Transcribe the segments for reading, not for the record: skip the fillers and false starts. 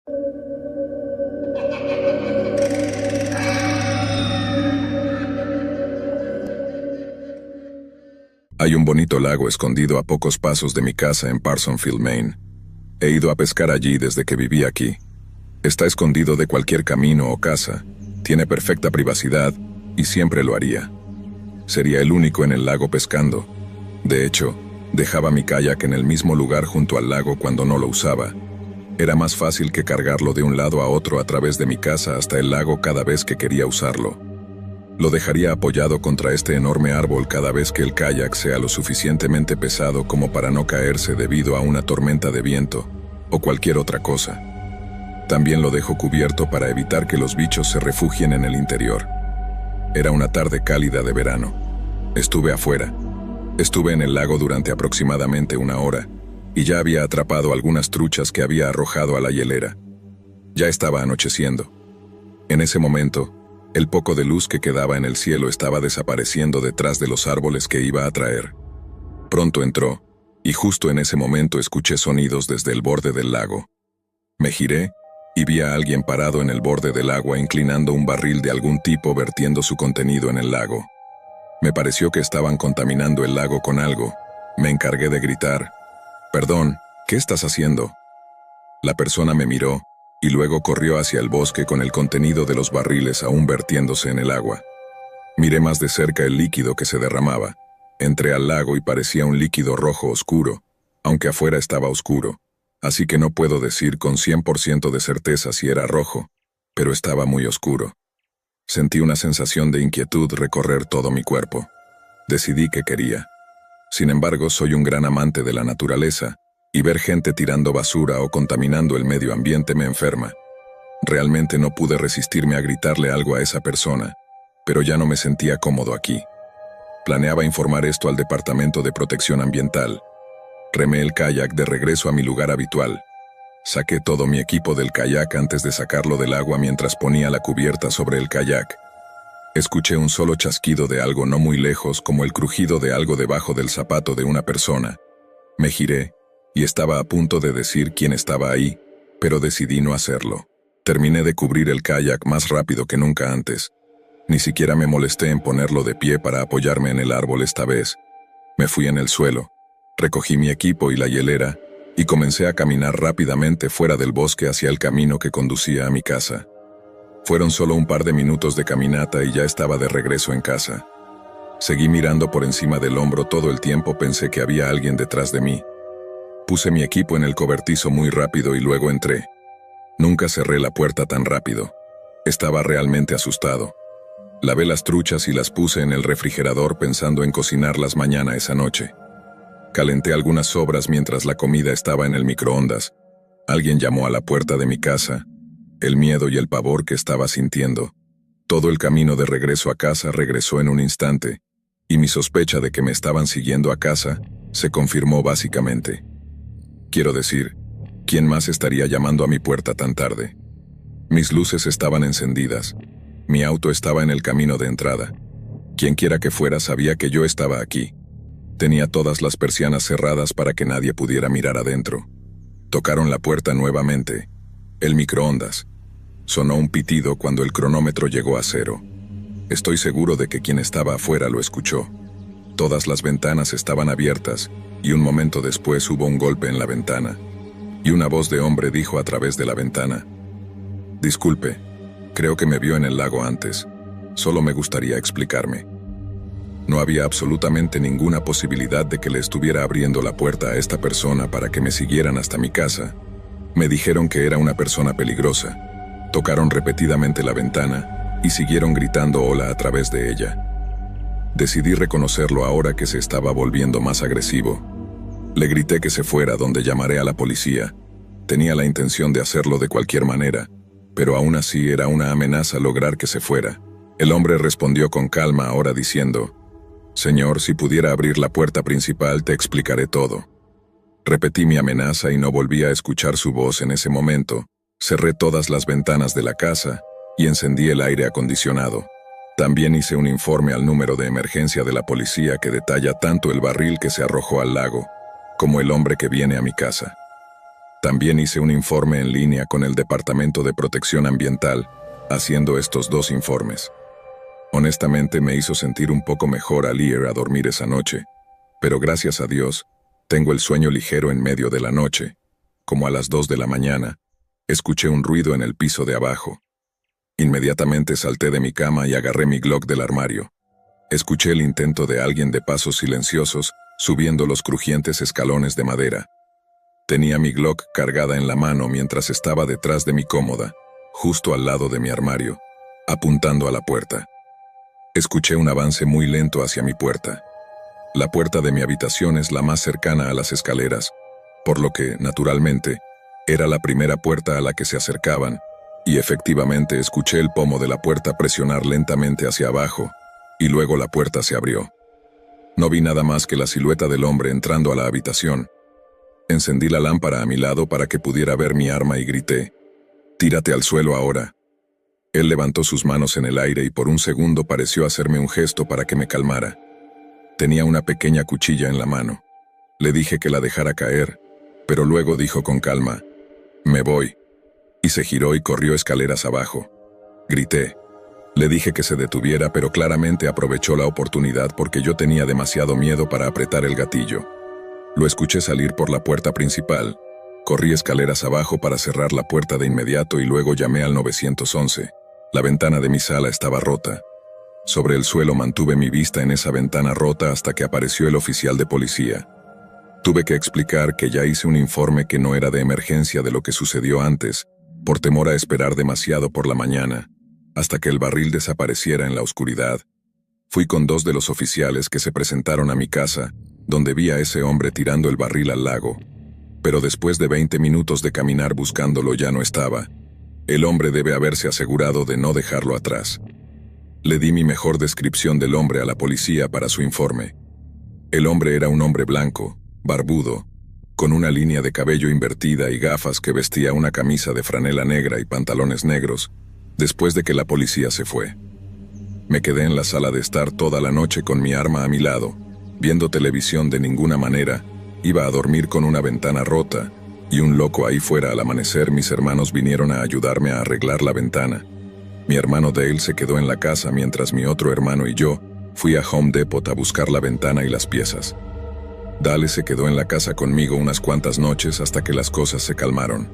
Hay un bonito lago escondido a pocos pasos de mi casa en Parsonsfield, Maine. He ido a pescar allí desde que viví aquí. Está escondido de cualquier camino o casa, tiene perfecta privacidad y siempre lo haría. Sería el único en el lago pescando. De hecho, dejaba mi kayak en el mismo lugar junto al lago cuando no lo usaba. Era más fácil que cargarlo de un lado a otro a través de mi casa hasta el lago cada vez que quería usarlo. Lo dejaría apoyado contra este enorme árbol cada vez que el kayak sea lo suficientemente pesado como para no caerse debido a una tormenta de viento o cualquier otra cosa. También lo dejo cubierto para evitar que los bichos se refugien en el interior. Era una tarde cálida de verano. Estuve afuera. Estuve en el lago durante aproximadamente una hora y ya había atrapado algunas truchas que había arrojado a la hielera. Ya estaba anocheciendo. En ese momento, el poco de luz que quedaba en el cielo estaba desapareciendo detrás de los árboles que iba a traer. Pronto entró, y justo en ese momento escuché sonidos desde el borde del lago. Me giré y vi a alguien parado en el borde del agua inclinando un barril de algún tipo vertiendo su contenido en el lago. Me pareció que estaban contaminando el lago con algo. Me encargué de gritar: «Perdón, ¿qué estás haciendo?». La persona me miró y luego corrió hacia el bosque con el contenido de los barriles aún vertiéndose en el agua. Miré más de cerca el líquido que se derramaba. Entré al lago y parecía un líquido rojo oscuro, aunque afuera estaba oscuro, así que no puedo decir con 100% de certeza si era rojo, pero estaba muy oscuro. Sentí una sensación de inquietud recorrer todo mi cuerpo. Decidí que quería. Sin embargo, soy un gran amante de la naturaleza, y ver gente tirando basura o contaminando el medio ambiente me enferma. Realmente no pude resistirme a gritarle algo a esa persona, pero ya no me sentía cómodo aquí. Planeaba informar esto al Departamento de Protección Ambiental. Remé el kayak de regreso a mi lugar habitual. Saqué todo mi equipo del kayak antes de sacarlo del agua mientras ponía la cubierta sobre el kayak. Escuché un solo chasquido de algo no muy lejos, como el crujido de algo debajo del zapato de una persona. Me giré y estaba a punto de decir quién estaba ahí, pero decidí no hacerlo. Terminé de cubrir el kayak más rápido que nunca antes. Ni siquiera me molesté en ponerlo de pie para apoyarme en el árbol esta vez. Me fui en el suelo, recogí mi equipo y la hielera, y comencé a caminar rápidamente fuera del bosque hacia el camino que conducía a mi casa. Fueron solo un par de minutos de caminata y ya estaba de regreso en casa. Seguí mirando por encima del hombro todo el tiempo, pensé que había alguien detrás de mí. Puse mi equipo en el cobertizo muy rápido y luego entré. Nunca cerré la puerta tan rápido. Estaba realmente asustado. Lavé las truchas y las puse en el refrigerador pensando en cocinarlas mañana esa noche. Calenté algunas sobras mientras la comida estaba en el microondas. Alguien llamó a la puerta de mi casa. El miedo y el pavor que estaba sintiendo. Todo el camino de regreso a casa regresó en un instante, y mi sospecha de que me estaban siguiendo a casa se confirmó básicamente. Quiero decir, ¿quién más estaría llamando a mi puerta tan tarde? Mis luces estaban encendidas. Mi auto estaba en el camino de entrada. Quienquiera que fuera sabía que yo estaba aquí. Tenía todas las persianas cerradas para que nadie pudiera mirar adentro. Tocaron la puerta nuevamente. El microondas. Sonó un pitido cuando el cronómetro llegó a 0. Estoy seguro de que quien estaba afuera lo escuchó. Todas las ventanas estaban abiertas, y un momento después hubo un golpe en la ventana. Y una voz de hombre dijo a través de la ventana: «Disculpe, creo que me vio en el lago antes. Solo me gustaría explicarme». No había absolutamente ninguna posibilidad de que le estuviera abriendo la puerta a esta persona para que me siguieran hasta mi casa. Me dijeron que era una persona peligrosa. Tocaron repetidamente la ventana y siguieron gritando hola a través de ella. Decidí reconocerlo ahora que se estaba volviendo más agresivo. Le grité que se fuera, donde llamaré a la policía. Tenía la intención de hacerlo de cualquier manera, pero aún así era una amenaza lograr que se fuera. El hombre respondió con calma ahora diciendo: «Señor, si pudiera abrir la puerta principal te explicaré todo». Repetí mi amenaza y no volví a escuchar su voz en ese momento. Cerré todas las ventanas de la casa y encendí el aire acondicionado. También hice un informe al número de emergencia de la policía que detalla tanto el barril que se arrojó al lago como el hombre que viene a mi casa. También hice un informe en línea con el Departamento de Protección Ambiental, haciendo estos 2 informes. Honestamente me hizo sentir un poco mejor al ir a dormir esa noche, pero gracias a Dios, tengo el sueño ligero en medio de la noche. Como a las 2 de la mañana, escuché un ruido en el piso de abajo. Inmediatamente salté de mi cama y agarré mi Glock del armario. Escuché el intento de alguien de pasos silenciosos, subiendo los crujientes escalones de madera. Tenía mi Glock cargada en la mano mientras estaba detrás de mi cómoda, justo al lado de mi armario, apuntando a la puerta. Escuché un avance muy lento hacia mi puerta. La puerta de mi habitación es la más cercana a las escaleras, por lo que, naturalmente, era la primera puerta a la que se acercaban, y efectivamente escuché el pomo de la puerta presionar lentamente hacia abajo, y luego la puerta se abrió. No vi nada más que la silueta del hombre entrando a la habitación. Encendí la lámpara a mi lado para que pudiera ver mi arma y grité: «Tírate al suelo ahora». Él levantó sus manos en el aire y por un segundo pareció hacerme un gesto para que me calmara. Tenía una pequeña cuchilla en la mano. Le dije que la dejara caer, pero luego dijo con calma: «Me voy», y se giró y corrió escaleras abajo. Grité. Le dije que se detuviera, pero claramente aprovechó la oportunidad porque yo tenía demasiado miedo para apretar el gatillo. Lo escuché salir por la puerta principal. Corrí escaleras abajo para cerrar la puerta de inmediato y luego llamé al 911. La ventana de mi sala estaba rota. Sobre el suelo mantuve mi vista en esa ventana rota hasta que apareció el oficial de policía. Tuve que explicar que ya hice un informe que no era de emergencia de lo que sucedió antes, por temor a esperar demasiado por la mañana, hasta que el barril desapareciera en la oscuridad. Fui con 2 de los oficiales que se presentaron a mi casa, donde vi a ese hombre tirando el barril al lago. Pero después de 20 minutos de caminar buscándolo ya no estaba. El hombre debe haberse asegurado de no dejarlo atrás. Le di mi mejor descripción del hombre a la policía para su informe. El hombre era un hombre blanco, barbudo, con una línea de cabello invertida y gafas, que vestía una camisa de franela negra y pantalones negros, después de que la policía se fue. Me quedé en la sala de estar toda la noche con mi arma a mi lado, viendo televisión de ninguna manera. Iba a dormir con una ventana rota, y un loco ahí fuera. Al amanecer mis hermanos vinieron a ayudarme a arreglar la ventana. Mi hermano Dale se quedó en la casa mientras mi otro hermano y yo fui a Home Depot a buscar la ventana y las piezas. Dale se quedó en la casa conmigo unas cuantas noches hasta que las cosas se calmaron.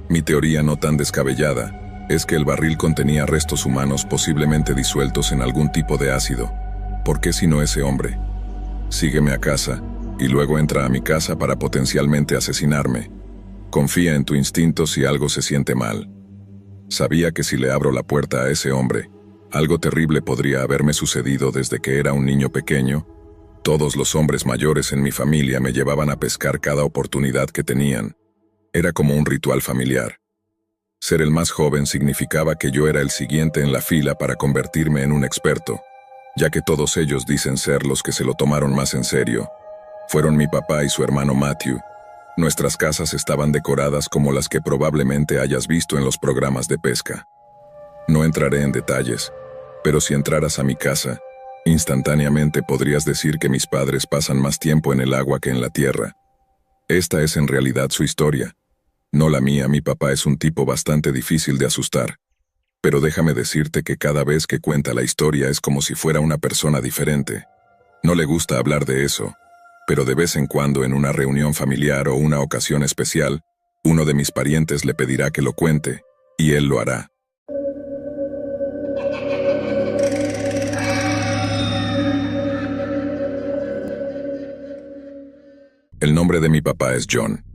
Mi teoría, no tan descabellada, es que el barril contenía restos humanos posiblemente disueltos en algún tipo de ácido. ¿Por qué si no ese hombre? Sígueme a casa, y luego entra a mi casa para potencialmente asesinarme. Confía en tu instinto si algo se siente mal. Sabía que si le abro la puerta a ese hombre, algo terrible podría haberme sucedido desde que era un niño pequeño. Todos los hombres mayores en mi familia me llevaban a pescar cada oportunidad que tenían. Era como un ritual familiar. Ser el más joven significaba que yo era el siguiente en la fila para convertirme en un experto, ya que todos ellos dicen ser los que se lo tomaron más en serio. Fueron mi papá y su hermano Matthew. Nuestras casas estaban decoradas como las que probablemente hayas visto en los programas de pesca. No entraré en detalles, pero si entraras a mi casa, instantáneamente podrías decir que mis padres pasan más tiempo en el agua que en la tierra. Esta es en realidad su historia, no la mía. Mi papá es un tipo bastante difícil de asustar, pero déjame decirte que cada vez que cuenta la historia es como si fuera una persona diferente. No le gusta hablar de eso, pero de vez en cuando en una reunión familiar o una ocasión especial, uno de mis parientes le pedirá que lo cuente, y él lo hará. El nombre de mi papá es John.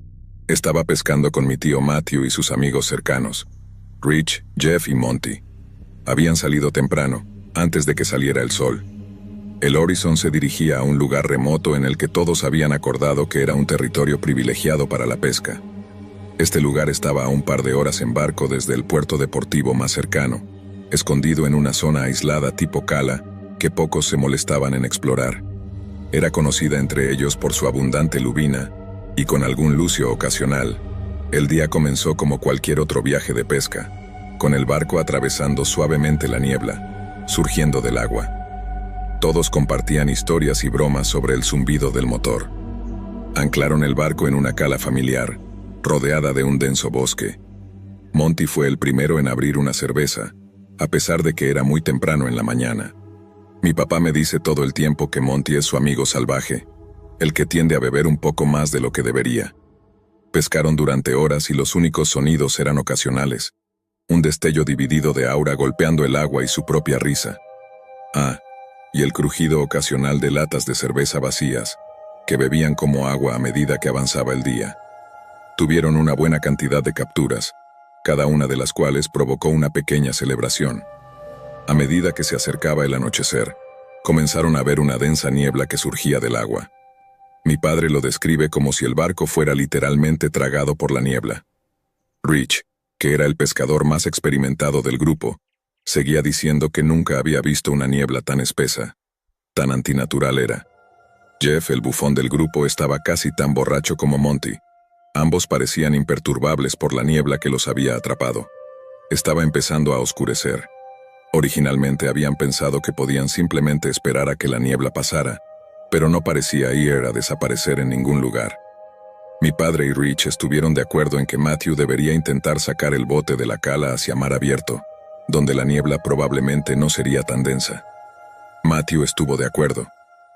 Estaba pescando con mi tío Matthew y sus amigos cercanos, Rich, Jeff y Monty. Habían salido temprano, antes de que saliera el sol. El Horizon se dirigía a un lugar remoto en el que todos habían acordado que era un territorio privilegiado para la pesca. Este lugar estaba a un par de horas en barco desde el puerto deportivo más cercano, escondido en una zona aislada tipo cala que pocos se molestaban en explorar. Era conocida entre ellos por su abundante lubina y con algún lucio ocasional. El día comenzó como cualquier otro viaje de pesca, con el barco atravesando suavemente la niebla, surgiendo del agua. Todos compartían historias y bromas sobre el zumbido del motor. Anclaron el barco en una cala familiar, rodeada de un denso bosque. Monty fue el primero en abrir una cerveza, a pesar de que era muy temprano en la mañana. Mi papá me dice todo el tiempo que Monty es su amigo salvaje, el que tiende a beber un poco más de lo que debería. Pescaron durante horas y los únicos sonidos eran ocasionales. Un destello dividido de aura golpeando el agua y su propia risa. Y el crujido ocasional de latas de cerveza vacías, que bebían como agua a medida que avanzaba el día. Tuvieron una buena cantidad de capturas, cada una de las cuales provocó una pequeña celebración. A medida que se acercaba el anochecer, comenzaron a ver una densa niebla que surgía del agua. Mi padre lo describe como si el barco fuera literalmente tragado por la niebla. Rich, que era el pescador más experimentado del grupo, seguía diciendo que nunca había visto una niebla tan espesa. Tan antinatural era. Jeff, el bufón del grupo, estaba casi tan borracho como Monty. Ambos parecían imperturbables por la niebla que los había atrapado. Estaba empezando a oscurecer. Originalmente habían pensado que podían simplemente esperar a que la niebla pasara, pero no parecía ir a desaparecer en ningún lugar. Mi padre y Rich estuvieron de acuerdo en que Matthew debería intentar sacar el bote de la cala hacia mar abierto, donde la niebla probablemente no sería tan densa. Matthew estuvo de acuerdo,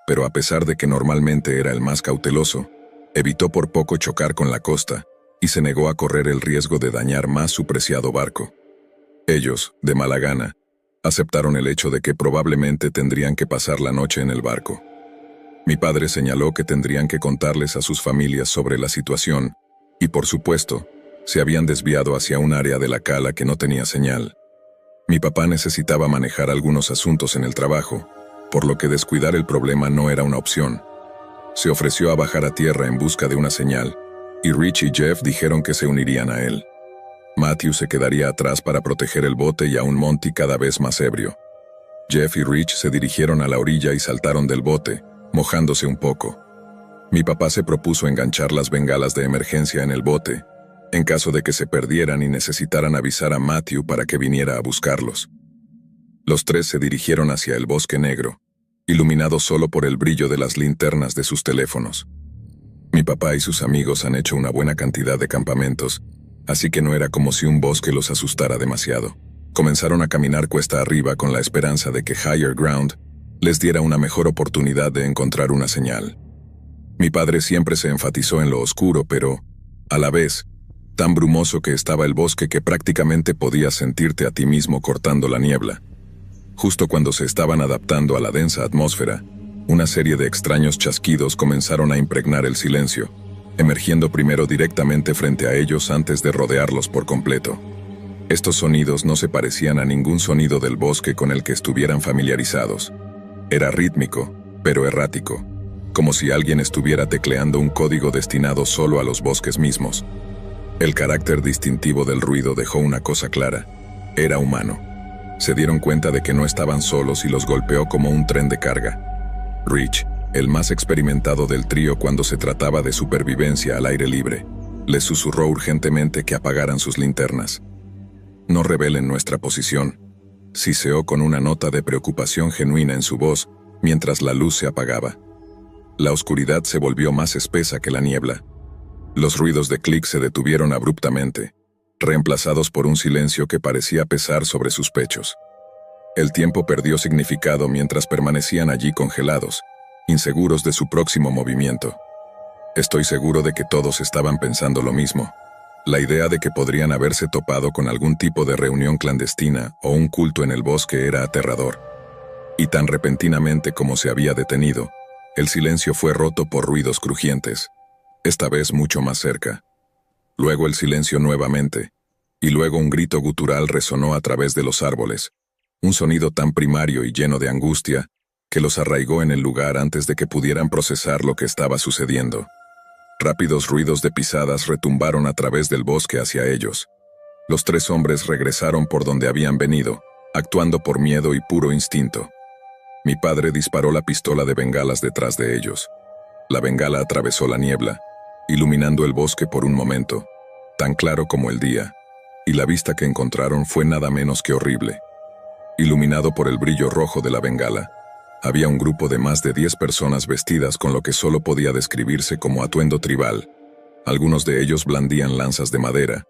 pero a pesar de que normalmente era el más cauteloso, evitó por poco chocar con la costa y se negó a correr el riesgo de dañar más su preciado barco. Ellos, de mala gana, aceptaron el hecho de que probablemente tendrían que pasar la noche en el barco. Mi padre señaló que tendrían que contarles a sus familias sobre la situación y, por supuesto, se habían desviado hacia un área de la cala que no tenía señal. Mi papá necesitaba manejar algunos asuntos en el trabajo, por lo que descuidar el problema no era una opción. Se ofreció a bajar a tierra en busca de una señal, y Rich y Jeff dijeron que se unirían a él. Matthew se quedaría atrás para proteger el bote y a un Monty cada vez más ebrio. Jeff y Rich se dirigieron a la orilla y saltaron del bote, mojándose un poco. Mi papá se propuso enganchar las bengalas de emergencia en el bote, en caso de que se perdieran y necesitaran avisar a Matthew para que viniera a buscarlos. Los tres se dirigieron hacia el bosque negro, iluminado solo por el brillo de las linternas de sus teléfonos. Mi papá y sus amigos han hecho una buena cantidad de campamentos, así que no era como si un bosque los asustara demasiado. Comenzaron a caminar cuesta arriba con la esperanza de que Higher Ground les diera una mejor oportunidad de encontrar una señal. Mi padre siempre se enfatizó en lo oscuro, pero, a la vez, tan brumoso que estaba el bosque que prácticamente podías sentirte a ti mismo cortando la niebla. Justo cuando se estaban adaptando a la densa atmósfera, una serie de extraños chasquidos comenzaron a impregnar el silencio, emergiendo primero directamente frente a ellos antes de rodearlos por completo. Estos sonidos no se parecían a ningún sonido del bosque con el que estuvieran familiarizados. Era rítmico, pero errático, como si alguien estuviera tecleando un código destinado solo a los bosques mismos. El carácter distintivo del ruido dejó una cosa clara: era humano. Se dieron cuenta de que no estaban solos y los golpeó como un tren de carga. Rich, el más experimentado del trío cuando se trataba de supervivencia al aire libre, les susurró urgentemente que apagaran sus linternas. «No revelen nuestra posición», siseó con una nota de preocupación genuina en su voz mientras la luz se apagaba. La oscuridad se volvió más espesa que la niebla. Los ruidos de clic se detuvieron abruptamente, reemplazados por un silencio que parecía pesar sobre sus pechos. El tiempo perdió significado mientras permanecían allí congelados, inseguros de su próximo movimiento. Estoy seguro de que todos estaban pensando lo mismo. La idea de que podrían haberse topado con algún tipo de reunión clandestina o un culto en el bosque era aterrador. Y tan repentinamente como se había detenido, el silencio fue roto por ruidos crujientes, esta vez mucho más cerca. Luego el silencio nuevamente, y luego un grito gutural resonó a través de los árboles, un sonido tan primario y lleno de angustia que los arraigó en el lugar antes de que pudieran procesar lo que estaba sucediendo. Rápidos ruidos de pisadas retumbaron a través del bosque hacia ellos. Los tres hombres regresaron por donde habían venido, actuando por miedo y puro instinto. Mi padre disparó la pistola de bengalas detrás de ellos. La bengala atravesó la niebla, iluminando el bosque por un momento, tan claro como el día, y la vista que encontraron fue nada menos que horrible. Iluminado por el brillo rojo de la bengala, había un grupo de más de 10 personas vestidas con lo que solo podía describirse como atuendo tribal, Algunos de ellos blandían lanzas de madera,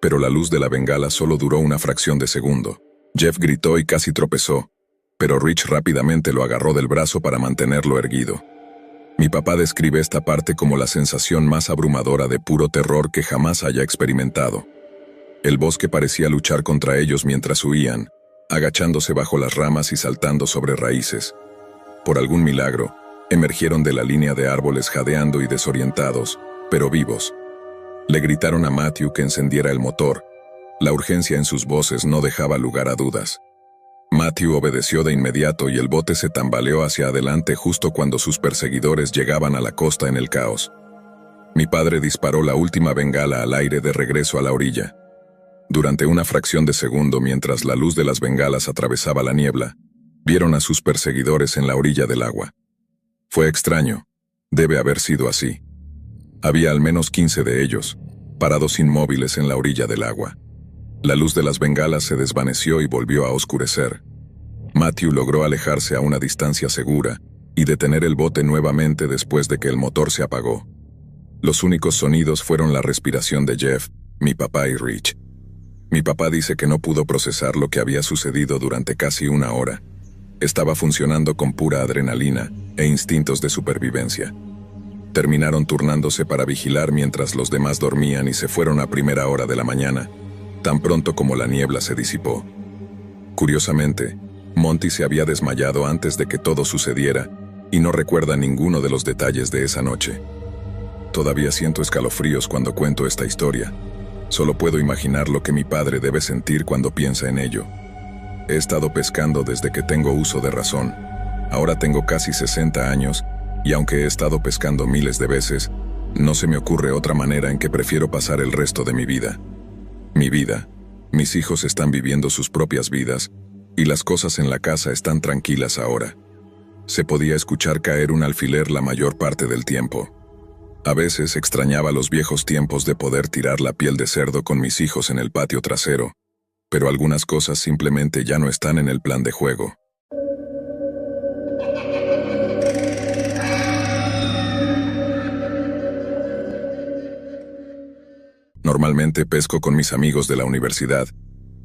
pero la luz de la bengala solo duró una fracción de segundo. Jeff gritó y casi tropezó, pero Rich rápidamente lo agarró del brazo para mantenerlo erguido. Mi papá describe esta parte como la sensación más abrumadora de puro terror que jamás haya experimentado. El bosque parecía luchar contra ellos mientras huían, agachándose bajo las ramas y saltando sobre raíces. Por algún milagro, emergieron de la línea de árboles jadeando y desorientados, pero vivos. Le gritaron a Matthew que encendiera el motor. La urgencia en sus voces no dejaba lugar a dudas. Matthew obedeció de inmediato y el bote se tambaleó hacia adelante justo cuando sus perseguidores llegaban a la costa en el caos. Mi padre disparó la última bengala al aire de regreso a la orilla. Durante una fracción de segundo, mientras la luz de las bengalas atravesaba la niebla, vieron a sus perseguidores en la orilla del agua. Fue extraño. Debe haber sido así. Había al menos 15 de ellos, parados inmóviles en la orilla del agua. La luz de las bengalas se desvaneció y volvió a oscurecer. Matthew logró alejarse a una distancia segura y detener el bote nuevamente después de que el motor se apagó. Los únicos sonidos fueron la respiración de Jeff, mi papá y Rich. Mi papá dice que no pudo procesar lo que había sucedido durante casi una hora. Estaba funcionando con pura adrenalina e instintos de supervivencia. Terminaron turnándose para vigilar mientras los demás dormían y se fueron a primera hora de la mañana, tan pronto como la niebla se disipó. Curiosamente, Monty se había desmayado antes de que todo sucediera y no recuerda ninguno de los detalles de esa noche. Todavía siento escalofríos cuando cuento esta historia. Solo puedo imaginar lo que mi padre debe sentir cuando piensa en ello. He estado pescando desde que tengo uso de razón. Ahora tengo casi 60 años y aunque he estado pescando miles de veces, no se me ocurre otra manera en que prefiero pasar el resto de mi vida. Mi vida, mis hijos están viviendo sus propias vidas y las cosas en la casa están tranquilas ahora. Se podía escuchar caer un alfiler la mayor parte del tiempo. A veces extrañaba los viejos tiempos de poder tirar la piel de cerdo con mis hijos en el patio trasero, pero algunas cosas simplemente ya no están en el plan de juego. Normalmente pesco con mis amigos de la universidad,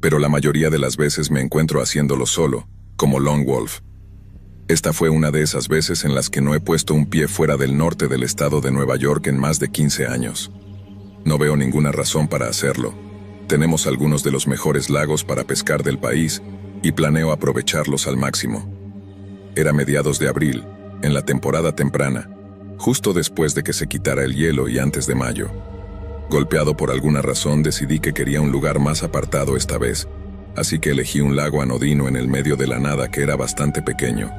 pero la mayoría de las veces me encuentro haciéndolo solo, como Lone Wolf. Esta fue una de esas veces en las que no he puesto un pie fuera del norte del estado de Nueva York en más de 15 años. No veo ninguna razón para hacerlo. Tenemos algunos de los mejores lagos para pescar del país y planeo aprovecharlos al máximo. Era mediados de abril, en la temporada temprana, justo después de que se quitara el hielo y antes de mayo. Golpeado por alguna razón, decidí que quería un lugar más apartado esta vez, así que elegí un lago anodino en el medio de la nada que era bastante pequeño.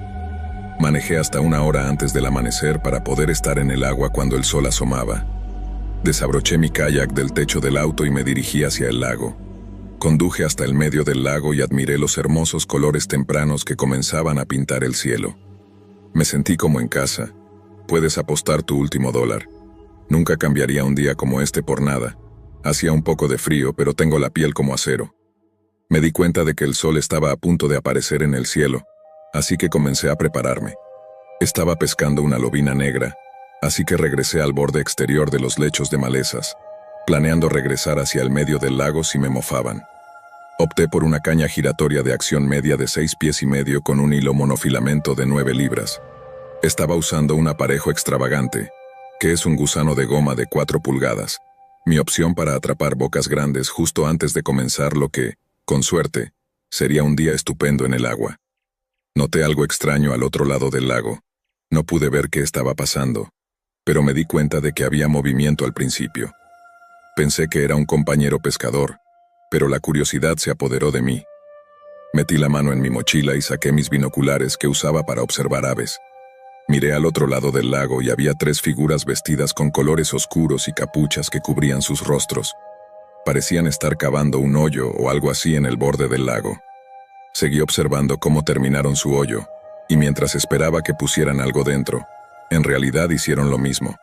Manejé hasta una hora antes del amanecer para poder estar en el agua cuando el sol asomaba. Desabroché mi kayak del techo del auto y me dirigí hacia el lago. Conduje hasta el medio del lago y admiré los hermosos colores tempranos que comenzaban a pintar el cielo. Me sentí como en casa. Puedes apostar tu último $1. Nunca cambiaría un día como este por nada. Hacía un poco de frío, pero tengo la piel como acero. Me di cuenta de que el sol estaba a punto de aparecer en el cielo, así que comencé a prepararme. Estaba pescando una lobina negra, así que regresé al borde exterior de los lechos de malezas, planeando regresar hacia el medio del lago si me mofaban. Opté por una caña giratoria de acción media de 6 pies y medio con un hilo monofilamento de 9 libras. Estaba usando un aparejo extravagante, que es un gusano de goma de 4 pulgadas, mi opción para atrapar bocas grandes justo antes de comenzar lo que, con suerte, sería un día estupendo en el agua. Noté algo extraño al otro lado del lago. No pude ver qué estaba pasando, pero me di cuenta de que había movimiento al principio. Pensé que era un compañero pescador, pero la curiosidad se apoderó de mí. Metí la mano en mi mochila y saqué mis binoculares que usaba para observar aves. Miré al otro lado del lago y había 3 figuras vestidas con colores oscuros y capuchas que cubrían sus rostros. Parecían estar cavando un hoyo o algo así en el borde del lago. Seguí observando cómo terminaron su hoyo, y mientras esperaba que pusieran algo dentro, en realidad hicieron lo mismo.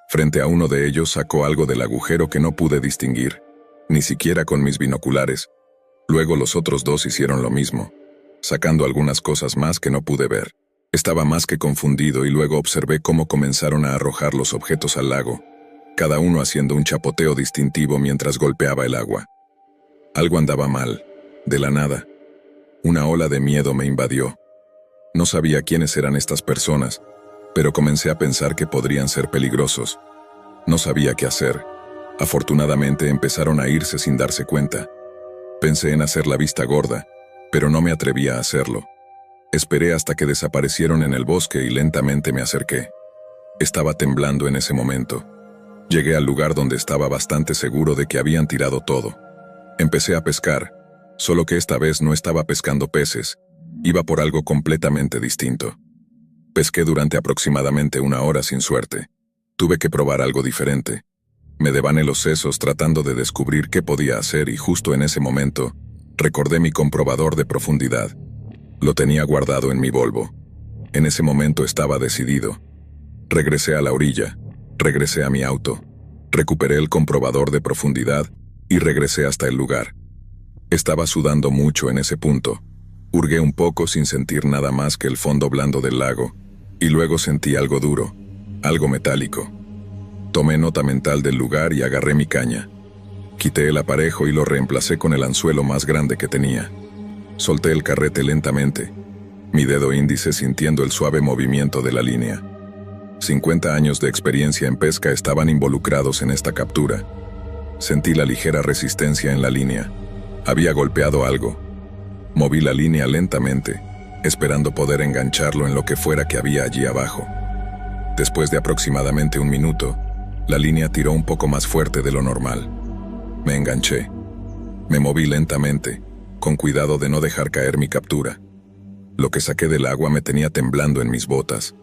Frente a uno de ellos sacó algo del agujero que no pude distinguir, ni siquiera con mis binoculares. Luego los otros 2 hicieron lo mismo, sacando algunas cosas más que no pude ver. Estaba más que confundido y luego observé cómo comenzaron a arrojar los objetos al lago. cada uno haciendo un chapoteo distintivo mientras golpeaba el agua. Algo andaba mal, de la nada. Una ola de miedo me invadió. No sabía quiénes eran estas personas, pero comencé a pensar que podrían ser peligrosos. No sabía qué hacer. Afortunadamente empezaron a irse sin darse cuenta. Pensé en hacer la vista gorda, pero no me atrevía a hacerlo. Esperé hasta que desaparecieron en el bosque y lentamente me acerqué. Estaba temblando en ese momento. Llegué al lugar donde estaba bastante seguro de que habían tirado todo. Empecé a pescar, solo que esta vez no estaba pescando peces, iba por algo completamente distinto. Pesqué durante aproximadamente 1 hora sin suerte. Tuve que probar algo diferente. Me devané los sesos tratando de descubrir qué podía hacer y justo en ese momento, recordé mi comprobador de profundidad. Lo tenía guardado en mi Volvo. En ese momento estaba decidido. Regresé a la orilla, regresé a mi auto, recuperé el comprobador de profundidad y regresé hasta el lugar. Estaba sudando mucho en ese punto. Hurgué un poco sin sentir nada más que el fondo blando del lago, y luego sentí algo duro, algo metálico. Tomé nota mental del lugar y agarré mi caña. Quité el aparejo y lo reemplacé con el anzuelo más grande que tenía. Solté el carrete lentamente, mi dedo índice sintiendo el suave movimiento de la línea. 50 años de experiencia en pesca estaban involucrados en esta captura. Sentí la ligera resistencia en la línea. Había golpeado algo. Moví la línea lentamente, esperando poder engancharlo en lo que fuera que había allí abajo. Después de aproximadamente 1 minuto, la línea tiró un poco más fuerte de lo normal. Me enganché. Me moví lentamente, con cuidado de no dejar caer mi captura. Lo que saqué del agua me tenía temblando en mis botas.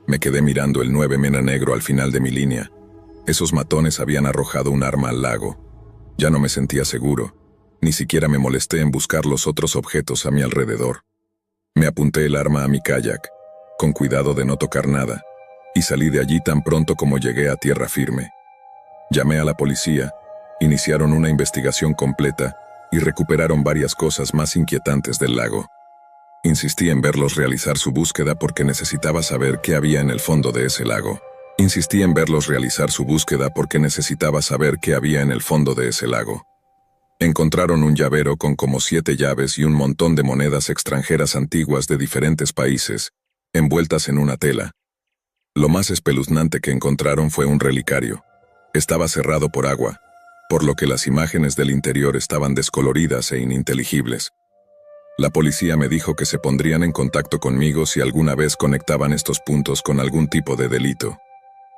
Me quedé mirando el 9 mena negro al final de mi línea. Esos matones habían arrojado un arma al lago. Ya no me sentía seguro. Ni siquiera me molesté en buscar los otros objetos a mi alrededor. Me apunté el arma a mi kayak, con cuidado de no tocar nada, y salí de allí tan pronto como llegué a tierra firme. Llamé a la policía, iniciaron una investigación completa y recuperaron varias cosas más inquietantes del lago. Insistí en verlos realizar su búsqueda porque necesitaba saber qué había en el fondo de ese lago. Encontraron un llavero con como 7 llaves y un montón de monedas extranjeras antiguas de diferentes países, envueltas en una tela. Lo más espeluznante que encontraron fue un relicario. Estaba cerrado por agua, por lo que las imágenes del interior estaban descoloridas e ininteligibles. La policía me dijo que se pondrían en contacto conmigo si alguna vez conectaban estos puntos con algún tipo de delito.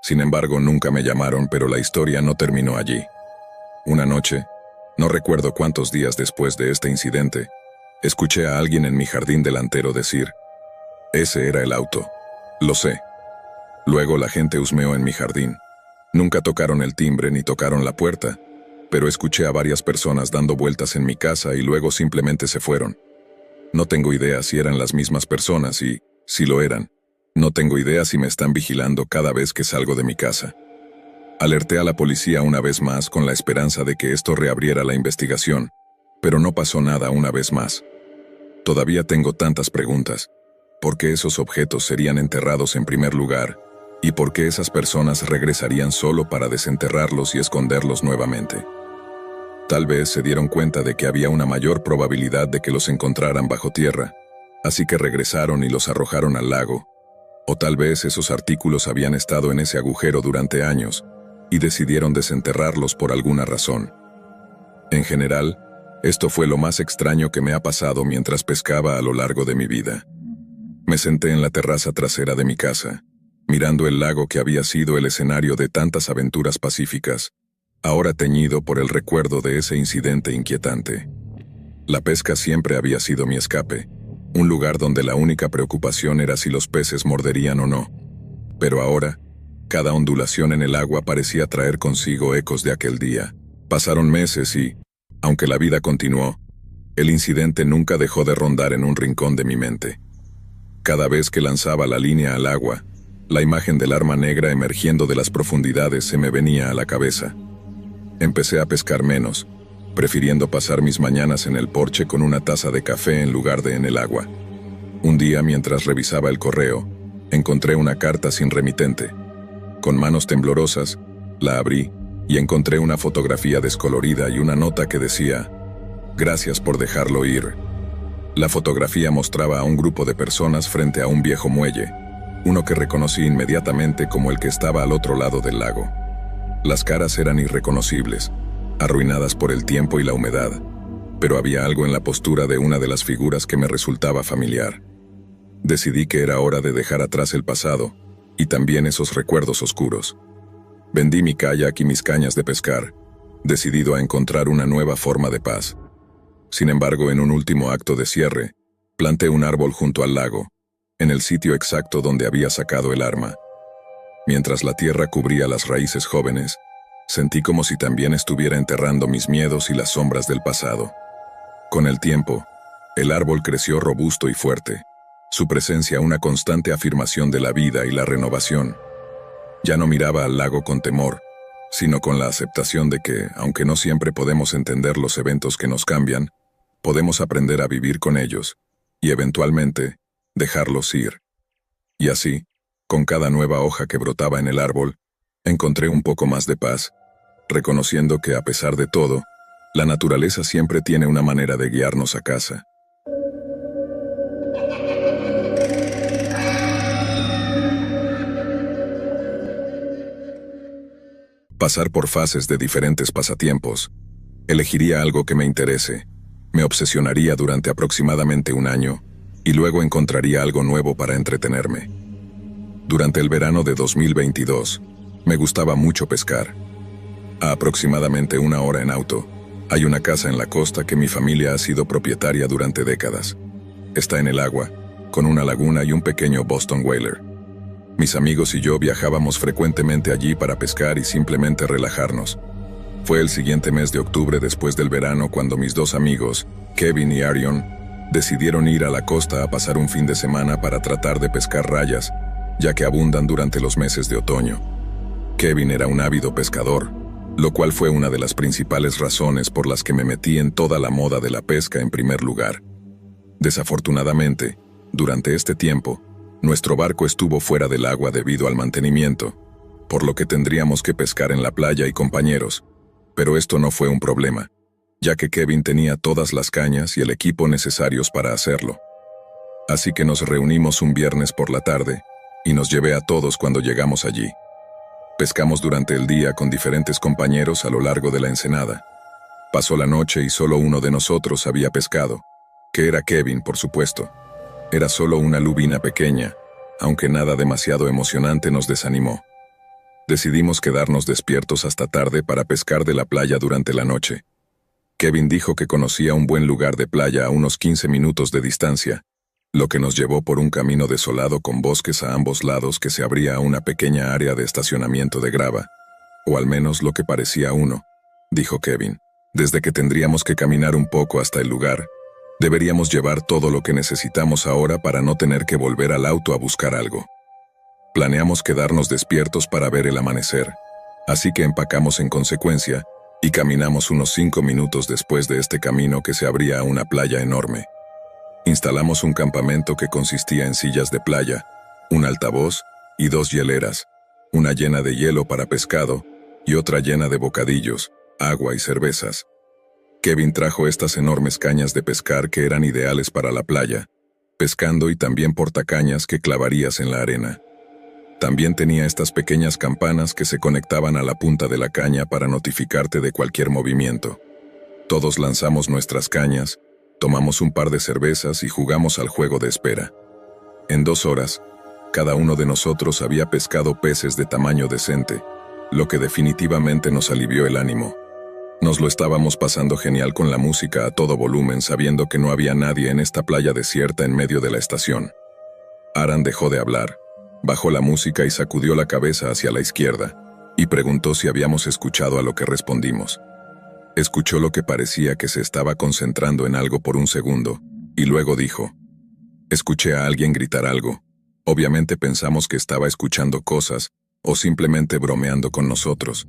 Sin embargo, nunca me llamaron, pero la historia no terminó allí. Una noche, no recuerdo cuántos días después de este incidente, escuché a alguien en mi jardín delantero decir: «Ese era el auto. Lo sé». Luego la gente husmeó en mi jardín. Nunca tocaron el timbre ni tocaron la puerta, pero escuché a varias personas dando vueltas en mi casa y luego simplemente se fueron. No tengo idea si eran las mismas personas y, si lo eran, no tengo idea si me están vigilando cada vez que salgo de mi casa. Alerté a la policía una vez más con la esperanza de que esto reabriera la investigación, pero no pasó nada una vez más. Todavía tengo tantas preguntas. ¿Por qué esos objetos serían enterrados en primer lugar? ¿Y por qué esas personas regresarían solo para desenterrarlos y esconderlos nuevamente? Tal vez se dieron cuenta de que había una mayor probabilidad de que los encontraran bajo tierra, así que regresaron y los arrojaron al lago. O tal vez esos artículos habían estado en ese agujero durante años y decidieron desenterrarlos por alguna razón. En general, esto fue lo más extraño que me ha pasado mientras pescaba a lo largo de mi vida. Me senté en la terraza trasera de mi casa, mirando el lago que había sido el escenario de tantas aventuras pacíficas, ahora teñido por el recuerdo de ese incidente inquietante. La pesca siempre había sido mi escape, un lugar donde la única preocupación era si los peces morderían o no. Pero ahora, cada ondulación en el agua parecía traer consigo ecos de aquel día. Pasaron meses y, aunque la vida continuó, el incidente nunca dejó de rondar en un rincón de mi mente. Cada vez que lanzaba la línea al agua, la imagen del arma negra emergiendo de las profundidades se me venía a la cabeza. Empecé a pescar menos, prefiriendo pasar mis mañanas en el porche con una taza de café en lugar de en el agua. Un día, mientras revisaba el correo, encontré una carta sin remitente. Con manos temblorosas, La abrí y encontré una fotografía descolorida y una nota que decía: «Gracias por dejarlo ir». La fotografía mostraba a un grupo de personas frente a un viejo muelle, uno que reconocí inmediatamente como el que estaba al otro lado del lago. Las caras eran irreconocibles, arruinadas por el tiempo y la humedad, pero había algo en la postura de una de las figuras que me resultaba familiar. Decidí que era hora de dejar atrás el pasado, y también esos recuerdos oscuros. Vendí mi kayak y mis cañas de pescar, decidido a encontrar una nueva forma de paz. Sin embargo, en un último acto de cierre, planté un árbol junto al lago, en el sitio exacto donde había sacado el arma. Mientras la tierra cubría las raíces jóvenes, sentí como si también estuviera enterrando mis miedos y las sombras del pasado. Con el tiempo, el árbol creció robusto y fuerte, su presencia una constante afirmación de la vida y la renovación. Ya no miraba al lago con temor, sino con la aceptación de que, aunque no siempre podemos entender los eventos que nos cambian, podemos aprender a vivir con ellos, y eventualmente, dejarlos ir. Y así, con cada nueva hoja que brotaba en el árbol, encontré un poco más de paz, reconociendo que a pesar de todo, la naturaleza siempre tiene una manera de guiarnos a casa. Pasar por fases de diferentes pasatiempos. Elegiría algo que me interese, me obsesionaría durante aproximadamente un año, y luego encontraría algo nuevo para entretenerme. Durante el verano de 2022, me gustaba mucho pescar. A aproximadamente 1 hora en auto, hay una casa en la costa que mi familia ha sido propietaria durante décadas. Está en el agua, con una laguna y un pequeño Boston Whaler. Mis amigos y yo viajábamos frecuentemente allí para pescar y simplemente relajarnos. Fue el siguiente mes de octubre después del verano cuando mis 2 amigos, Kevin y Arion, decidieron ir a la costa a pasar un fin de semana para tratar de pescar rayas, ya que abundan durante los meses de otoño. Kevin era un ávido pescador, lo cual fue una de las principales razones por las que me metí en toda la moda de la pesca en primer lugar. Desafortunadamente, durante este tiempo, nuestro barco estuvo fuera del agua debido al mantenimiento, por lo que tendríamos que pescar en la playa y compañeros, pero esto no fue un problema, ya que Kevin tenía todas las cañas y el equipo necesarios para hacerlo. Así que nos reunimos un viernes por la tarde, y nos llevé a todos cuando llegamos allí. Pescamos durante el día con diferentes compañeros a lo largo de la ensenada. Pasó la noche y solo uno de nosotros había pescado, que era Kevin, por supuesto. Era solo una lubina pequeña, aunque nada demasiado emocionante nos desanimó. Decidimos quedarnos despiertos hasta tarde para pescar de la playa durante la noche. Kevin dijo que conocía un buen lugar de playa a unos 15 minutos de distancia, lo que nos llevó por un camino desolado con bosques a ambos lados que se abría a una pequeña área de estacionamiento de grava, o al menos lo que parecía uno, dijo Kevin. Desde que tendríamos que caminar un poco hasta el lugar, deberíamos llevar todo lo que necesitamos ahora para no tener que volver al auto a buscar algo. Planeamos quedarnos despiertos para ver el amanecer, así que empacamos en consecuencia y caminamos unos 5 minutos después de este camino que se abría a una playa enorme. Instalamos un campamento que consistía en sillas de playa, un altavoz y 2 hieleras, una llena de hielo para pescado y otra llena de bocadillos, agua y cervezas. Kevin trajo estas enormes cañas de pescar que eran ideales para la playa, pescando y también portacañas que clavarías en la arena. También tenía estas pequeñas campanas que se conectaban a la punta de la caña para notificarte de cualquier movimiento. Todos lanzamos nuestras cañas, tomamos un par de cervezas y jugamos al juego de espera. En 2 horas, cada uno de nosotros había pescado peces de tamaño decente, lo que definitivamente nos alivió el ánimo. Nos lo estábamos pasando genial con la música a todo volumen, sabiendo que no había nadie en esta playa desierta en medio de la estación. Aran dejó de hablar, bajó la música y sacudió la cabeza hacia la izquierda, y preguntó si habíamos escuchado a lo que respondimos. Escuchó lo que parecía que se estaba concentrando en algo por un segundo, y luego dijo: «Escuché a alguien gritar algo. Obviamente pensamos que estaba escuchando cosas, o simplemente bromeando con nosotros.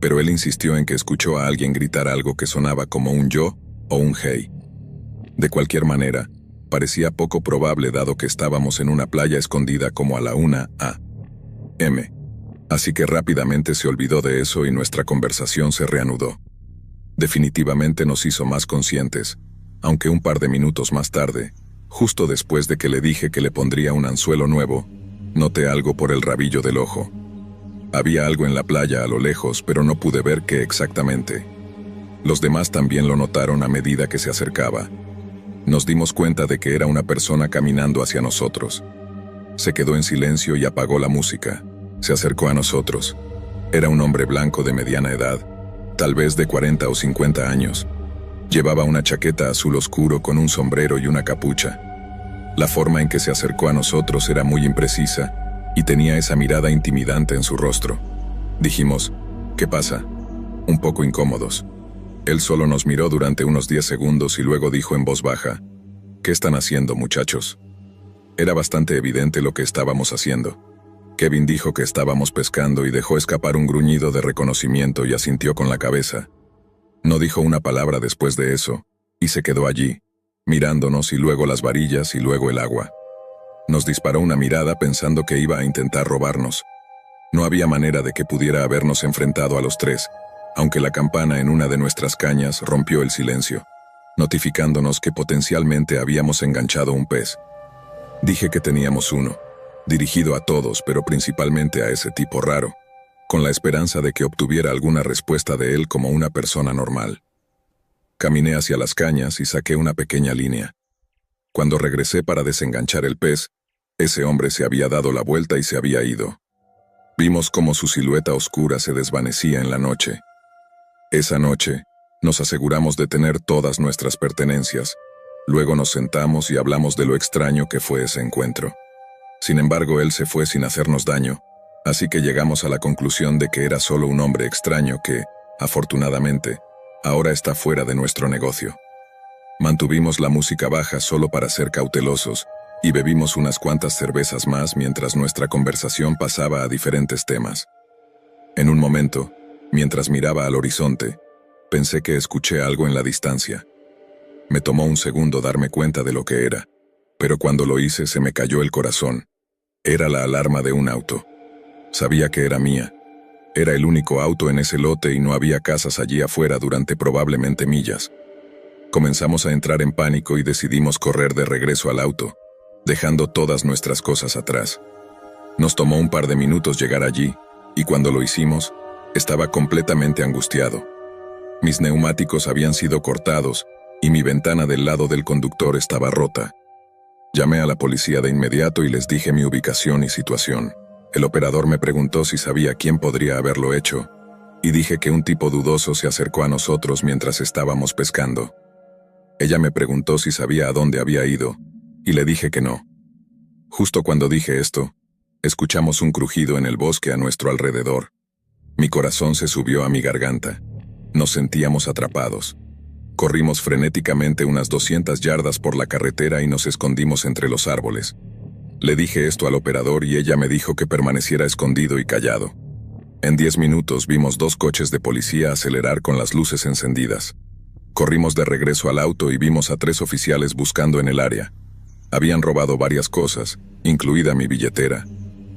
Pero él insistió en que escuchó a alguien gritar algo que sonaba como un yo o un hey. De cualquier manera, parecía poco probable dado que estábamos en una playa escondida como a la 1 a.m. Así que rápidamente se olvidó de eso y nuestra conversación se reanudó. Definitivamente nos hizo más conscientes, aunque un par de minutos más tarde, justo después de que le dije que le pondría un anzuelo nuevo, noté algo por el rabillo del ojo. Había algo en la playa a lo lejos, pero no pude ver qué exactamente. Los demás también lo notaron a medida que se acercaba. Nos dimos cuenta de que era una persona caminando hacia nosotros. Se quedó en silencio y apagó la música. Se acercó a nosotros. Era un hombre blanco de mediana edad, tal vez de 40 o 50 años. Llevaba una chaqueta azul oscuro con un sombrero y una capucha. La forma en que se acercó a nosotros era muy imprecisa y tenía esa mirada intimidante en su rostro. Dijimos, ¿qué pasa? Un poco incómodos. Él solo nos miró durante unos 10 segundos y luego dijo en voz baja, ¿qué están haciendo, muchachos? Era bastante evidente lo que estábamos haciendo. Kevin dijo que estábamos pescando y dejó escapar un gruñido de reconocimiento y asintió con la cabeza. No dijo una palabra después de eso, y se quedó allí, mirándonos y luego las varillas y luego el agua. Nos disparó una mirada pensando que iba a intentar robarnos. No había manera de que pudiera habernos enfrentado a los tres, aunque la campana en una de nuestras cañas rompió el silencio, notificándonos que potencialmente habíamos enganchado un pez. Dije que teníamos uno, dirigido a todos, pero principalmente a ese tipo raro, con la esperanza de que obtuviera alguna respuesta de él como una persona normal. Caminé hacia las cañas y saqué una pequeña línea. Cuando regresé para desenganchar el pez, ese hombre se había dado la vuelta y se había ido. Vimos cómo su silueta oscura se desvanecía en la noche. Esa noche, nos aseguramos de tener todas nuestras pertenencias. Luego nos sentamos y hablamos de lo extraño que fue ese encuentro. Sin embargo, él se fue sin hacernos daño, así que llegamos a la conclusión de que era solo un hombre extraño que, afortunadamente, ahora está fuera de nuestro negocio. Mantuvimos la música baja solo para ser cautelosos y bebimos unas cuantas cervezas más mientras nuestra conversación pasaba a diferentes temas. En un momento, mientras miraba al horizonte, pensé que escuché algo en la distancia. Me tomó un segundo darme cuenta de lo que era, pero cuando lo hice se me cayó el corazón. Era la alarma de un auto. Sabía que era mía. Era el único auto en ese lote y no había casas allí afuera durante probablemente millas. Comenzamos a entrar en pánico y decidimos correr de regreso al auto, dejando todas nuestras cosas atrás. Nos tomó un par de minutos llegar allí, y cuando lo hicimos, estaba completamente angustiado. Mis neumáticos habían sido cortados, y mi ventana del lado del conductor estaba rota. Llamé a la policía de inmediato y les dije mi ubicación y situación. El operador me preguntó si sabía quién podría haberlo hecho, y dije que un tipo dudoso se acercó a nosotros mientras estábamos pescando. Ella me preguntó si sabía a dónde había ido, y le dije que no. Justo cuando dije esto, escuchamos un crujido en el bosque a nuestro alrededor. Mi corazón se subió a mi garganta. Nos sentíamos atrapados. Corrimos frenéticamente unas 200 yardas por la carretera y nos escondimos entre los árboles. Le dije esto al operador y ella me dijo que permaneciera escondido y callado. En 10 minutos vimos 2 coches de policía acelerar con las luces encendidas. Corrimos de regreso al auto y vimos a 3 oficiales buscando en el área. Habían robado varias cosas, incluida mi billetera,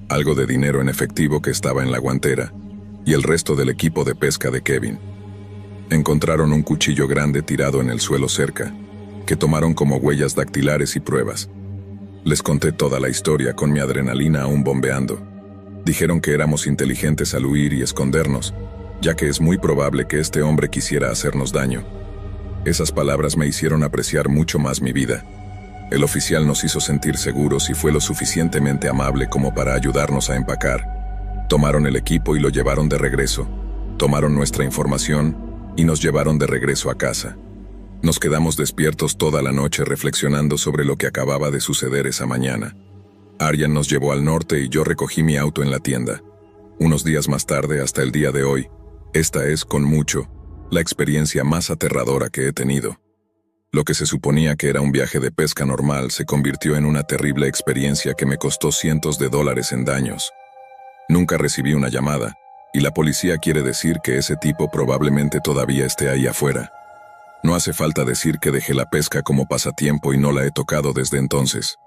algo de dinero en efectivo que estaba en la guantera, y el resto del equipo de pesca de Kevin. Encontraron un cuchillo grande tirado en el suelo cerca, que tomaron como huellas dactilares y pruebas. Les conté toda la historia con mi adrenalina aún bombeando. Dijeron que éramos inteligentes al huir y escondernos, ya que es muy probable que este hombre quisiera hacernos daño. Esas palabras me hicieron apreciar mucho más mi vida. El oficial nos hizo sentir seguros y fue lo suficientemente amable como para ayudarnos a empacar. Tomaron el equipo y lo llevaron de regreso. Tomaron nuestra información y nos llevaron de regreso a casa. Nos quedamos despiertos toda la noche reflexionando sobre lo que acababa de suceder esa mañana. Aryan nos llevó al norte y yo recogí mi auto en la tienda. Unos días más tarde, hasta el día de hoy, esta es, con mucho, la experiencia más aterradora que he tenido. Lo que se suponía que era un viaje de pesca normal se convirtió en una terrible experiencia que me costó cientos de dólares en daños. Nunca recibí una llamada, y la policía quiere decir que ese tipo probablemente todavía esté ahí afuera. No hace falta decir que dejé la pesca como pasatiempo y no la he tocado desde entonces.